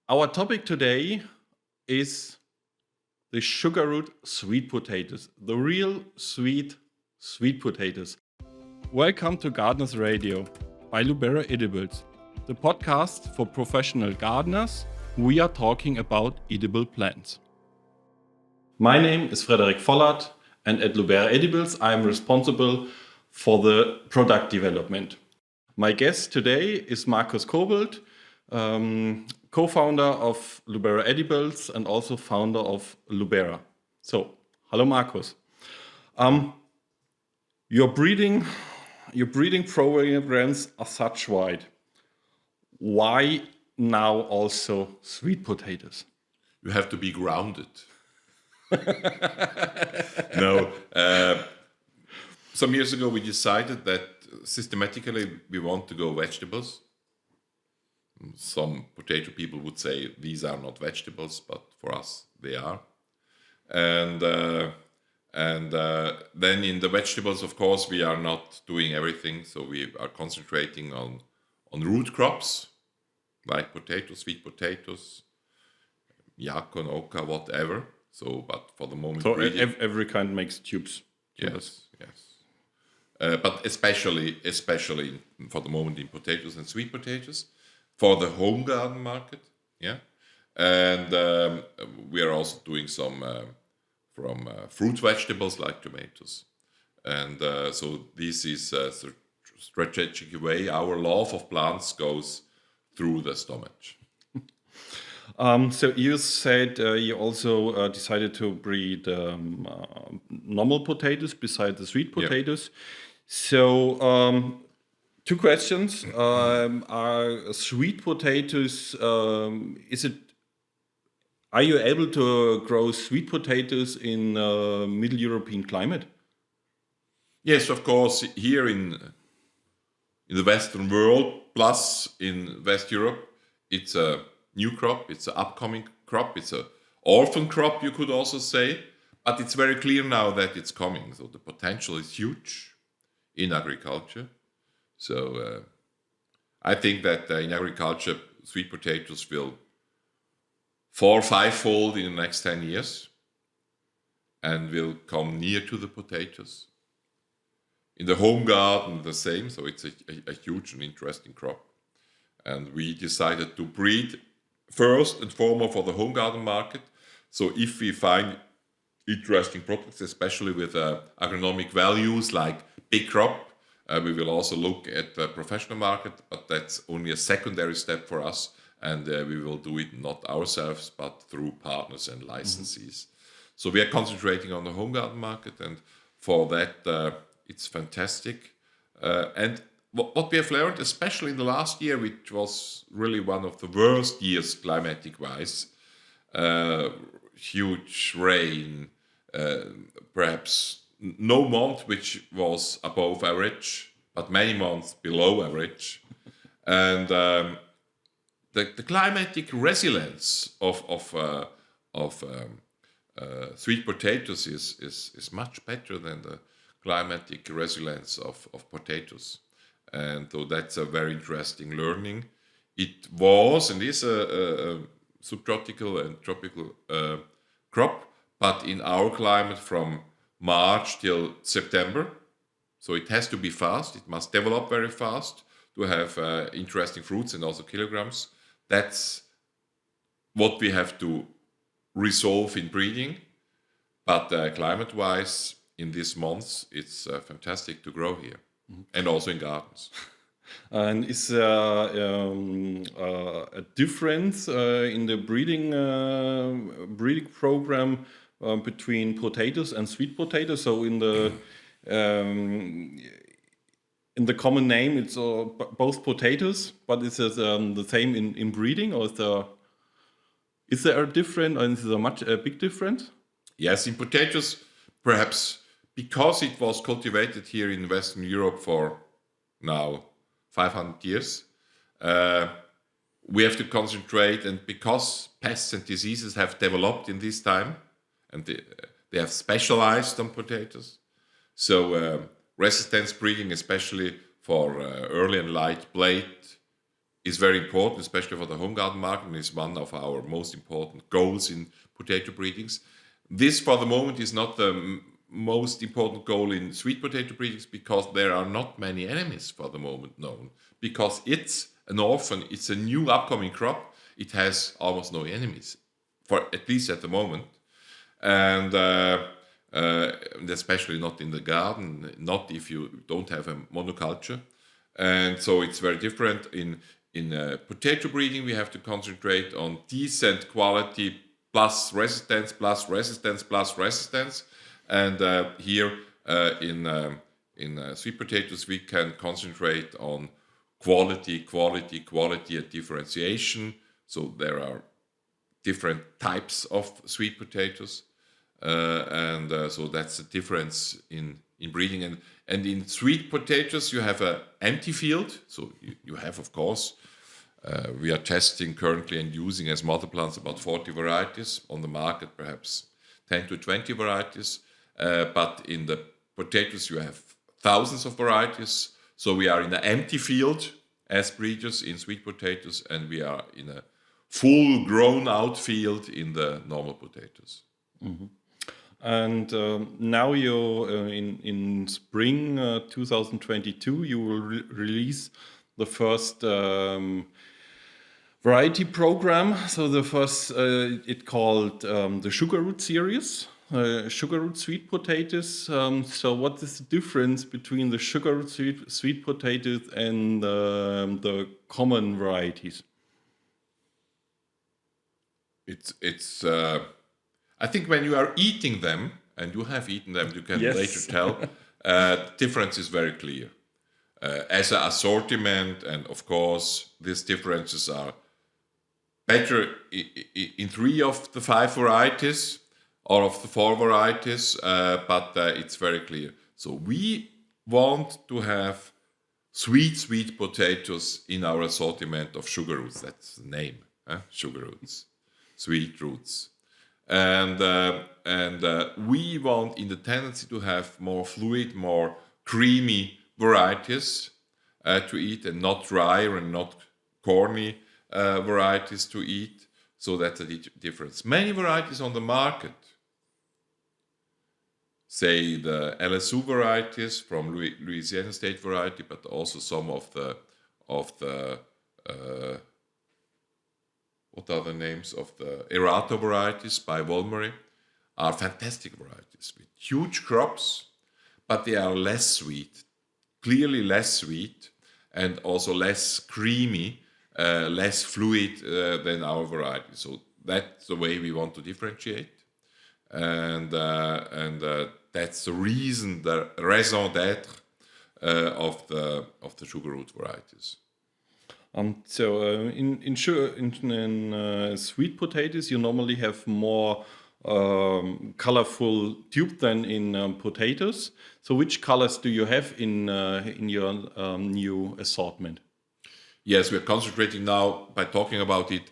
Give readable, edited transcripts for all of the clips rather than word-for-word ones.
Our topic today is the Sugaroot sweet potatoes, the real sweet potatoes. Welcome to Gardeners Radio by Lubera-Edibles, the podcast for professional gardeners. We are talking about edible plants. My name is Frederik Vollert, and at Lubera-Edibles I am responsible for the product development. My guest today is Markus Kobelt, co-founder of Lubera-Edibles and also founder of Lubera. So, hello Markus. Your breeding programs are such wide. Why now also sweet potatoes? You have to be grounded. No. Some years ago we decided that systematically we want to go vegetables. Some potato people would say these are not vegetables, but for us they are. And then in the vegetables, of course, we are not doing everything. So we are concentrating on root crops like potatoes, sweet potatoes, yacon, oca, whatever. So, but for the moment, So really, every kind makes tubes. yes. But especially for the moment in potatoes and sweet potatoes, for the home garden market, yeah. And we are also doing some from fruit vegetables like tomatoes. And so this is a strategic way our love of plants goes through the stomach. So you said you also decided to breed normal potatoes beside the sweet potatoes. So two questions: are sweet potatoes? Are you able to grow sweet potatoes in Middle European climate? Yes, of course. Here in the Western world, plus in West Europe, it's a new crop. It's an upcoming crop. It's an orphan crop, you could also say. But it's very clear now that it's coming. So the potential is huge in agriculture. So I think that in agriculture, sweet potatoes will four- or five-fold in the next 10 years and will come near to the potatoes. In the home garden, the same. So it's a huge and interesting crop. And we decided to breed first and foremost for the home garden market. So if we find interesting products, especially with agronomic values like big crop, we will also look at the professional market, but that's only a secondary step for us. And we will do it not ourselves, but through partners and licensees. So we are concentrating on the home garden market, and for that, it's fantastic. And what we have learned, especially in the last year, which was really one of the worst years climatic-wise, huge rain, perhaps no month which was above average, but many months below average. And the climatic resilience of sweet potatoes is much better than the climatic resilience of potatoes. And so that's a very interesting learning. It was and is a subtropical and tropical crop, but in our climate from March till September. So it has to be fast. It must develop very fast to have interesting fruits and also kilograms. That's what we have to resolve in breeding. But climate-wise, in these months, it's fantastic to grow here, and also in gardens. And is there a difference in the breeding program between potatoes and sweet potatoes? So in the common name, it's both potatoes, but is it the same in breeding, or is there a difference, or is there a big difference? Yes, in potatoes, perhaps because it was cultivated here in Western Europe for now 500 years, we have to concentrate, and because pests and diseases have developed in this time, and they have specialized on potatoes, so resistance breeding, especially for early and light blade is very important, especially for the home garden market, and is one of our most important goals in potato breedings. This, for the moment, is not the most important goal in sweet potato breedings because there are not many enemies for the moment known. Because it's an orphan, it's a new upcoming crop, it has almost no enemies, for at least at the moment. And especially not in the garden, not if you don't have a monoculture. And so it's very different. In potato breeding, we have to concentrate on decent quality plus resistance, plus resistance, plus resistance. And here in sweet potatoes, we can concentrate on quality, and differentiation. So there are different types of sweet potatoes. So that's the difference in breeding. And in sweet potatoes, you have an empty field. So you have, of course, we are testing currently and using as mother plants about 40 varieties. On the market, perhaps 10 to 20 varieties. But in the potatoes, you have thousands of varieties. So we are in an empty field as breeders in sweet potatoes, and we are in a full grown out field in the normal potatoes. Mm-hmm. And now you in spring 2022 you will release the first variety program. So the first it called the Sugaroot series, Sugaroot sweet potatoes. So what is the difference between the Sugaroot sweet potatoes and the common varieties? It's I think when you are eating them, and you have eaten them, you can later tell, the difference is very clear. As an assortment, and of course, these differences are better in 3 of the 5 varieties, or of the 4 varieties, but it's very clear. So we want to have sweet potatoes in our assortment of Sugaroots. That's the name, Sugaroots, sweet roots. And we want in the tendency to have more fluid, more creamy varieties to eat, and not drier and not corny varieties to eat. So that's a difference. Many varieties on the market, say the LSU varieties from Louisiana State variety, but also some of the what are the names of the Erato varieties by Volmery, are fantastic varieties with huge crops, but they are less sweet, clearly less sweet, and also less creamy, less fluid than our variety. So that's the way we want to differentiate, and that's the reason, the raison d'être of the Sugaroot varieties. So in sweet potatoes, you normally have more colorful tube than in potatoes. So which colors do you have in your new assortment? Yes, we're concentrating now, by talking about it,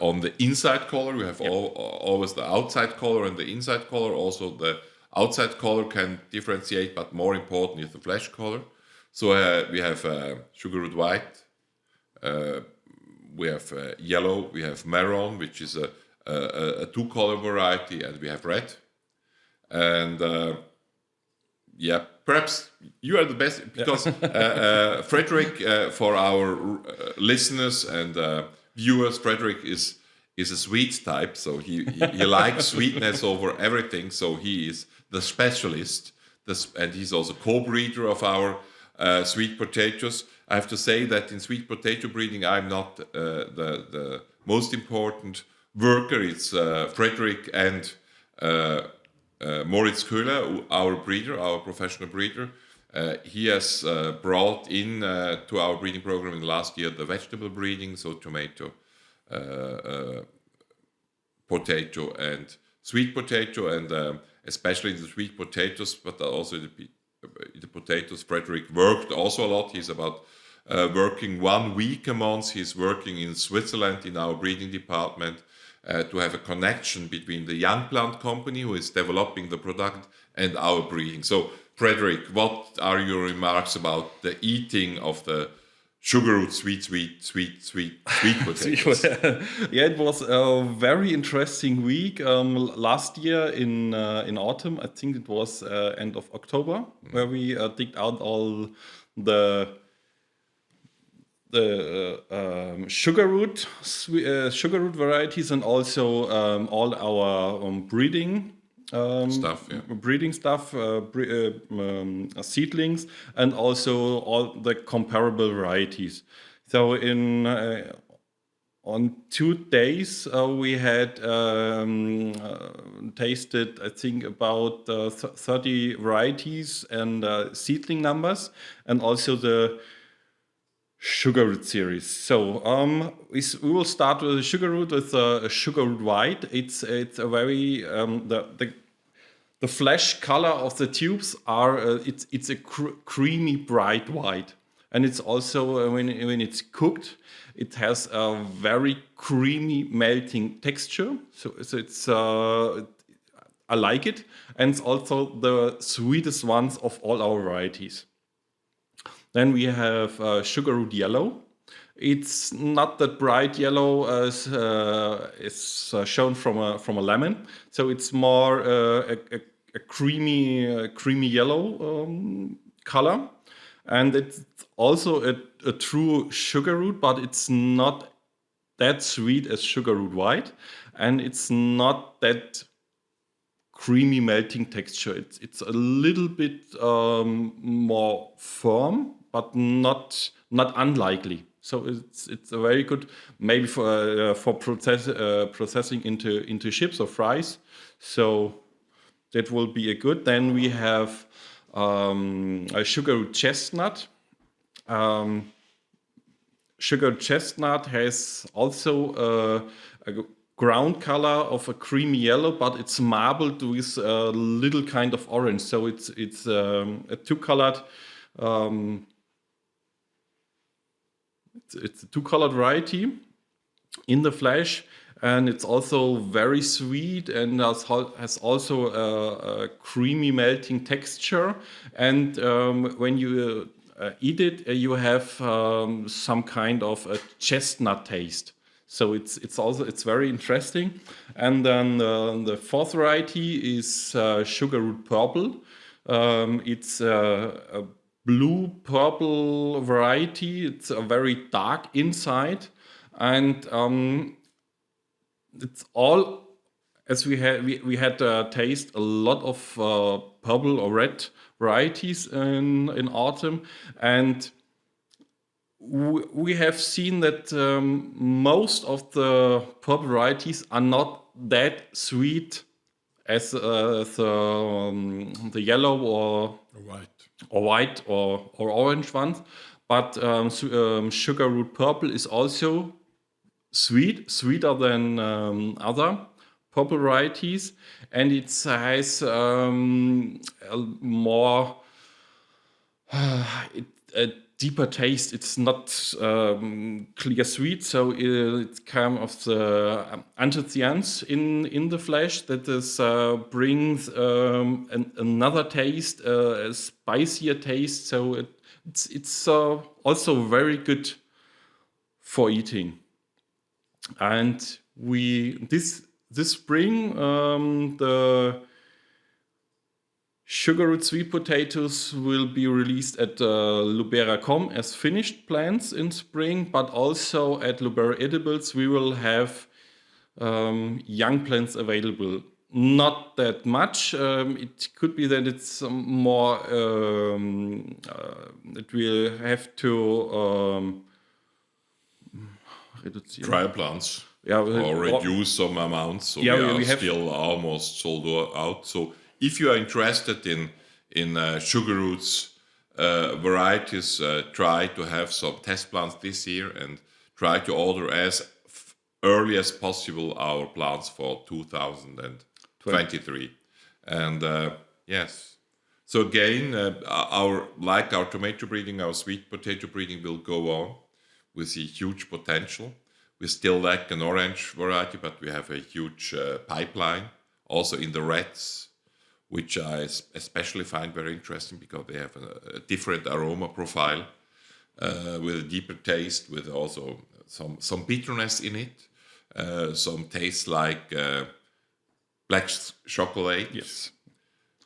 on the inside color. We have always the outside color and the inside color. Also the outside color can differentiate, but more important is the flesh color. So we have Sugaroot white, we have yellow, we have maroon, which is a 2-color variety, and we have red. And perhaps you are the best, because Frederik, for our listeners and viewers, Frederik is a sweet type, so he likes sweetness over everything. So he is the specialist, and he's also co-breeder of our sweet potatoes. I have to say that in sweet potato breeding, I'm not the most important worker. It's Frederik and Moritz Köhler, our breeder, our professional breeder. He has brought in to our breeding program in the last year the vegetable breeding, so tomato, potato, and sweet potato, and especially the sweet potatoes, but also the potatoes. Frederik worked also a lot. He's about working 1 week a month. He's working in Switzerland in our breeding department to have a connection between the young plant company who is developing the product and our breeding. So, Frederik, what are your remarks about the eating of the Sugaroot, sweet potatoes. Yeah, it was a very interesting week. Last year in autumn, I think it was end of October, where we digged out all the sugarroot varieties, and also all our breeding Stuff, yeah. seedlings, and also all the comparable varieties. So on 2 days we had tasted, I think, about 30 varieties and seedling numbers, and also the Sugaroot series. So we will start with the Sugaroot, with a Sugaroot white. It's a very the flesh color of the tubes are it's a creamy bright white, and it's also when it's cooked, it has a very creamy melting texture. So it's I like it, and it's also the sweetest ones of all our varieties. Then we have Sugaroot yellow. It's not that bright yellow as is shown from a lemon. So it's more a creamy yellow color, and it's also a true Sugaroot, but it's not that sweet as Sugaroot white, and it's not that creamy melting texture. It's a little bit more firm, but not unlikely. So it's a very good, maybe for processing into chips or fries. So that will be a good. Then we have a Sugaroot chestnut. Sugaroot chestnut has also a ground color of a creamy yellow, but it's marbled with a little kind of orange. So it's a two-colored it's a two-colored variety in the flesh, and it's also very sweet and has also a creamy melting texture. And when you eat it, you have some kind of a chestnut taste. So it's very interesting. And then the fourth variety is Sugaroot purple. It's a blue purple variety. It's a very dark inside, and it's all, as we had taste a lot of purple or red varieties in autumn, and we have seen that most of the purple varieties are not that sweet as the yellow or white or orange ones. But Sugaroot purple is also sweeter than other purple varieties, and it has a more a deeper taste. It's not clear sweet, so it's kind of the anthocyanins in the flesh that is brings another taste, a spicier taste. So it's also very good for eating. And this spring the Sugaroot sweet potatoes will be released at Lubera.com as finished plants in spring, but also at Lubera-Edibles we will have young plants available. Not that much. It could be that it's more. That we'll have to Dry plants. Yeah, or reduce some amounts. So yeah, we are still almost sold out. So if you are interested in Sugaroots varieties, try to have some test plants this year and try to order as early as possible our plants for 2023. And yes, so again, our tomato breeding, our sweet potato breeding will go on. We see huge potential. We still lack an orange variety, but we have a huge pipeline. Also in the reds, which I especially find very interesting because they have a different aroma profile. with a deeper taste, with also some bitterness in it, some taste like black chocolate, Yes.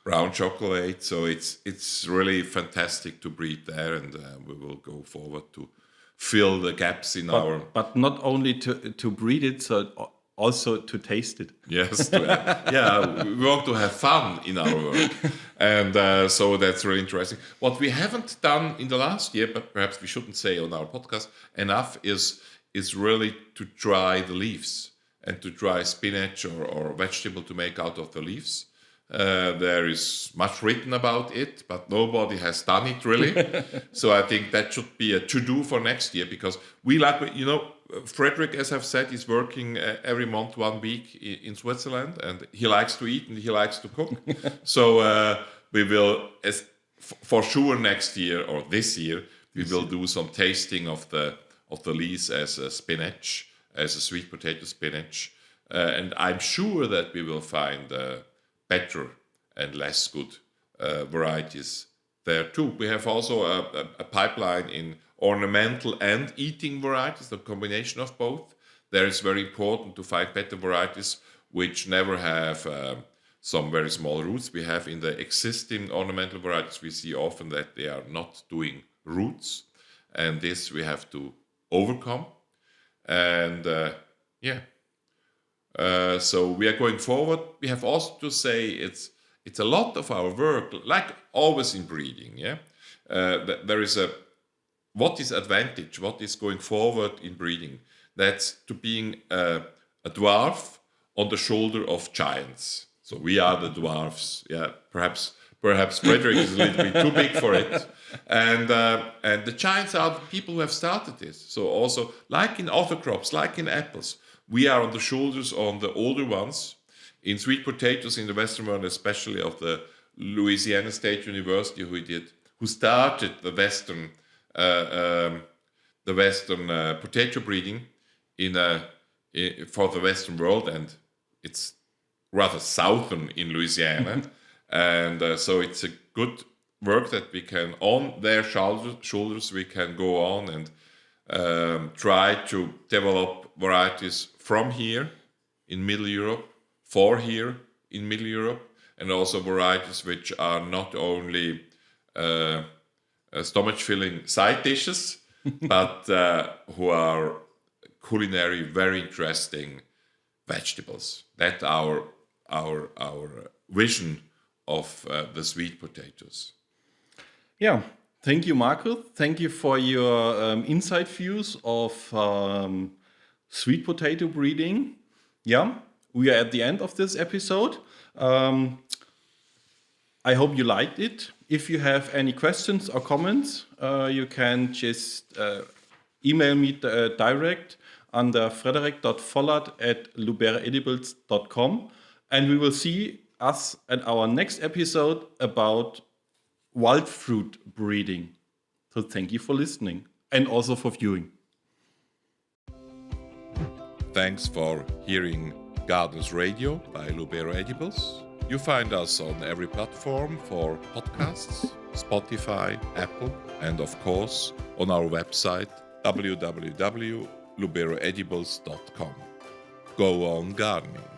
brown chocolate. So it's really fantastic to breed there, and we will go forward to fill the gaps in our. But not only to breed it, so also to taste it. Yes, we want to have fun in our work, and so that's really interesting. What we haven't done in the last year, but perhaps we shouldn't say on our podcast enough, is really to try the leaves and to try spinach or vegetable to make out of the leaves. There is much written about it, but nobody has done it really. So I think that should be a to-do for next year, because we like, Frederik, as I've said, is working every month 1 week in Switzerland, and he likes to eat and he likes to cook. So we will, for sure next year or this year, we will do some tasting of the leaves as a spinach, as a sweet potato spinach, and I'm sure that we will find better and less good varieties there too. We have also a pipeline in ornamental and eating varieties, the combination of both. There is very important to find better varieties which never have some very small roots. We have in the existing ornamental varieties, we see often that they are not doing roots, and this we have to overcome. And so we are going forward. We have also to say it's a lot of our work, like always in breeding. There is what is advantage, what is going forward in breeding. That's to being a dwarf on the shoulder of giants. So we are the dwarfs. Yeah, perhaps Frederik is a little bit too big for it. And the giants are the people who have started this. So also, like in other crops, like in apples, we are on the shoulders on the older ones. In sweet potatoes in the Western world, especially of the Louisiana State University, who started the Western potato breeding for the Western world, and it's rather southern in Louisiana, and so it's a good work that we can, on their shoulders, we can go on and try to develop varieties from here in Middle Europe, for here in Middle Europe, and also varieties which are not only stomach-filling side dishes, but who are culinary very interesting vegetables. That's our vision of the sweet potatoes. Yeah, thank you, Markus. Thank you for your insight views of sweet potato breeding. Yeah, we are at the end of this episode. I hope you liked it. If you have any questions or comments, you can just email me direct under frederik.vollert@lubera-edibles.com, and we will see us at our next episode about wild fruit breeding. So thank you for listening and also for viewing. Thanks for hearing Gardeners Radio by Lubera-Edibles. You find us on every platform for podcasts, Spotify, Apple, and of course on our website www.lubera-edibles.com. Go on gardening.